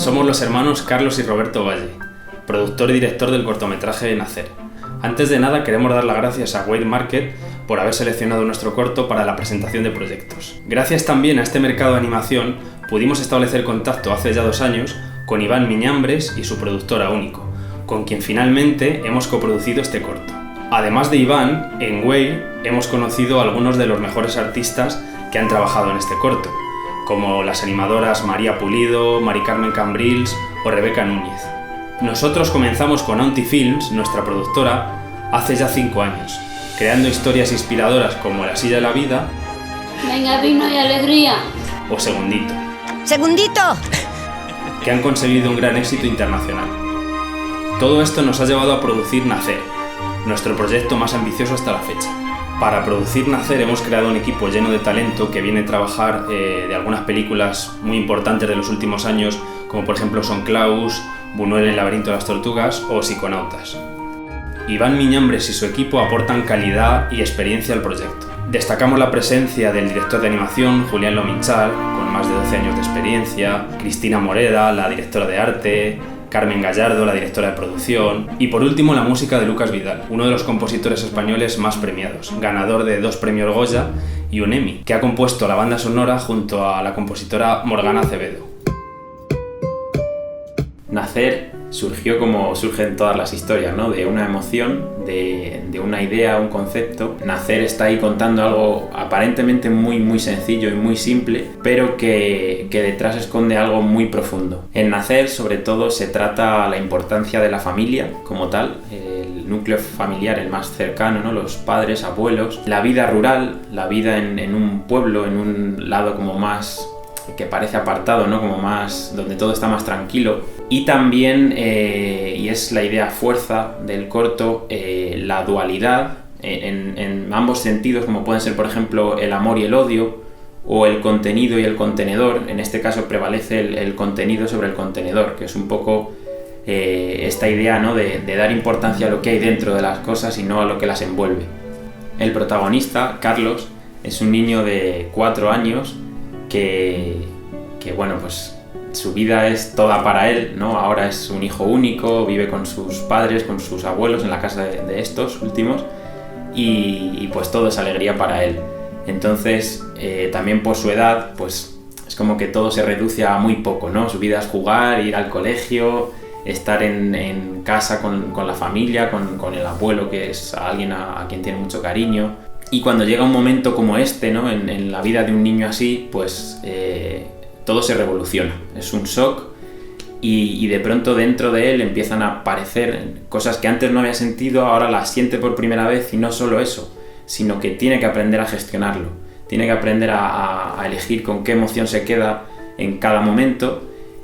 Somos los hermanos Carlos y Roberto Valle, productor y director del cortometraje Nacer. Antes de nada queremos dar las gracias a Wade Market por haber seleccionado nuestro corto para la presentación de proyectos. Gracias también a este mercado de animación pudimos establecer contacto hace ya 2 años con Iván Miñambres y su productora Único, con quien finalmente hemos coproducido este corto. Además de Iván, en Wade hemos conocido a algunos de los mejores artistas que han trabajado en este corto, como las animadoras María Pulido, Mari Carmen Cambrils o Rebeca Núñez. Nosotros comenzamos con Auntie Films, nuestra productora, hace ya 5 años, creando historias inspiradoras como La silla de la vida, Venga, vino y alegría, o Segundito, ¡Segundito! que han conseguido un gran éxito internacional. Todo esto nos ha llevado a producir Nacer, nuestro proyecto más ambicioso hasta la fecha. Para producir Nacer hemos creado un equipo lleno de talento que viene a trabajar de algunas películas muy importantes de los últimos años, como por ejemplo Son Klaus, Buñuel en el laberinto de las tortugas o Psiconautas. Iván Miñambres y su equipo aportan calidad y experiencia al proyecto. Destacamos la presencia del director de animación, Julián Lominchal, con más de 12 años de experiencia, Cristina Moreda, la directora de arte, Carmen Gallardo, la directora de producción, y por último la música de Lucas Vidal, uno de los compositores españoles más premiados, ganador de 2 premios Goya y un Emmy, que ha compuesto la banda sonora junto a la compositora Morgana Acevedo. Nacer surgió como surgen todas las historias, ¿no? De una emoción, de una idea, un concepto. Nacer está ahí contando algo aparentemente muy sencillo y muy simple, pero que detrás esconde algo muy profundo. En Nacer, sobre todo, se trata la importancia de la familia como tal, el núcleo familiar, el más cercano, ¿no? Los padres, abuelos, la vida rural, la vida en un pueblo, en un lado como más que parece apartado, ¿no? Como más, donde todo está más tranquilo. Y también, y es la idea fuerza del corto, la dualidad en ambos sentidos, como pueden ser, por ejemplo, el amor y el odio, o el contenido y el contenedor. En este caso prevalece el contenido sobre el contenedor, que es un poco esta idea, ¿no? de dar importancia a lo que hay dentro de las cosas y no a lo que las envuelve. El protagonista, Carlos, es un niño de 4 años que bueno, pues su vida es toda para él, ¿no? Ahora es un hijo único, vive con sus padres, con sus abuelos en la casa de estos últimos y pues todo es alegría para él. Entonces, también por su edad, pues es como que todo se reduce a muy poco, ¿no? Su vida es jugar, ir al colegio, estar en casa con la familia, con el abuelo, que es alguien a quien tiene mucho cariño. Y cuando llega un momento como este, ¿no? en la vida de un niño así, pues todo se revoluciona. Es un shock y de pronto dentro de él empiezan a aparecer cosas que antes no había sentido, ahora las siente por primera vez, y no solo eso, sino que tiene que aprender a gestionarlo. Tiene que aprender a elegir con qué emoción se queda en cada momento,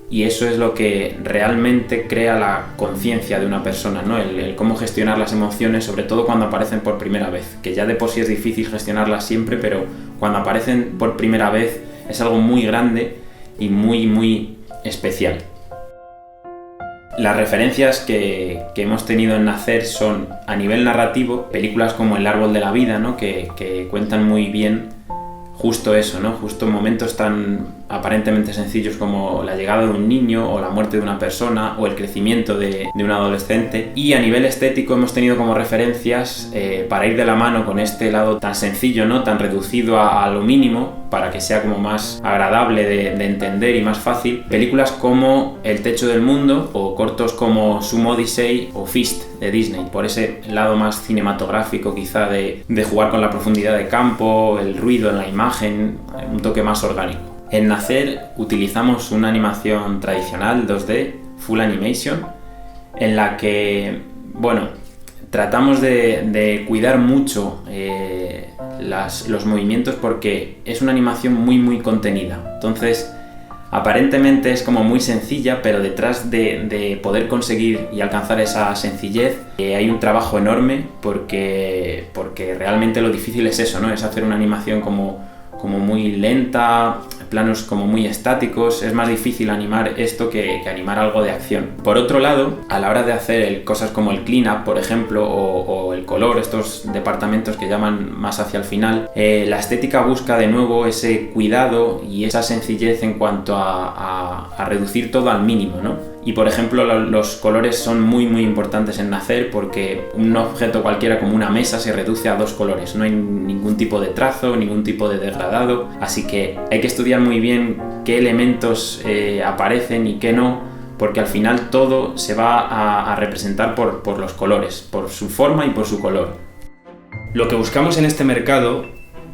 y eso es lo que realmente crea la conciencia de una persona, ¿no? El cómo gestionar las emociones, sobre todo cuando aparecen por primera vez, que ya de por sí es difícil gestionarlas siempre, pero cuando aparecen por primera vez es algo muy grande y muy especial. Las referencias que hemos tenido en Nacer son, a nivel narrativo, películas como El árbol de la vida, ¿no? que cuentan muy bien justo eso, ¿no? Justo momentos tan aparentemente sencillos como la llegada de un niño o la muerte de una persona o el crecimiento de un adolescente. Y a nivel estético hemos tenido como referencias, para ir de la mano con este lado tan sencillo, ¿no? Tan reducido a lo mínimo, para que sea como más agradable de entender y más fácil, películas como El techo del mundo o cortos como Sumo Odyssey o Fist de Disney, por ese lado más cinematográfico quizá de jugar con la profundidad de campo, el ruido en la imagen, un toque más orgánico. En Nacer utilizamos una animación tradicional 2D, Full Animation, en la que, bueno, tratamos de cuidar mucho los movimientos porque es una animación muy contenida. Entonces, aparentemente es como muy sencilla, pero detrás de poder conseguir y alcanzar esa sencillez hay un trabajo enorme porque realmente lo difícil es eso, ¿no? Es hacer una animación como muy lenta, planos como muy estáticos, es más difícil animar esto que animar algo de acción. Por otro lado, a la hora de hacer cosas como el clean-up, por ejemplo, o el color, estos departamentos que llaman más hacia el final, la estética busca de nuevo ese cuidado y esa sencillez en cuanto a reducir todo al mínimo, ¿no? Y por ejemplo los colores son muy importantes en Nacer porque un objeto cualquiera como una mesa se reduce a 2 colores, no hay ningún tipo de trazo, ningún tipo de degradado, así que hay que estudiar muy bien qué elementos aparecen y qué no, porque al final todo se va a representar por los colores, por su forma y por su color. Lo que buscamos en este mercado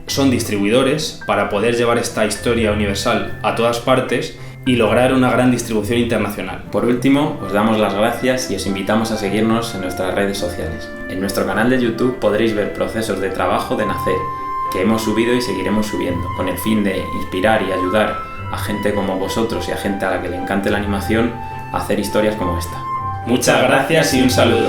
son distribuidores para poder llevar esta historia universal a todas partes y lograr una gran distribución internacional. Por último, os damos las gracias y os invitamos a seguirnos en nuestras redes sociales. En nuestro canal de YouTube podréis ver procesos de trabajo de Nacer que hemos subido y seguiremos subiendo, con el fin de inspirar y ayudar a gente como vosotros y a gente a la que le encante la animación a hacer historias como esta. Muchas gracias y un saludo.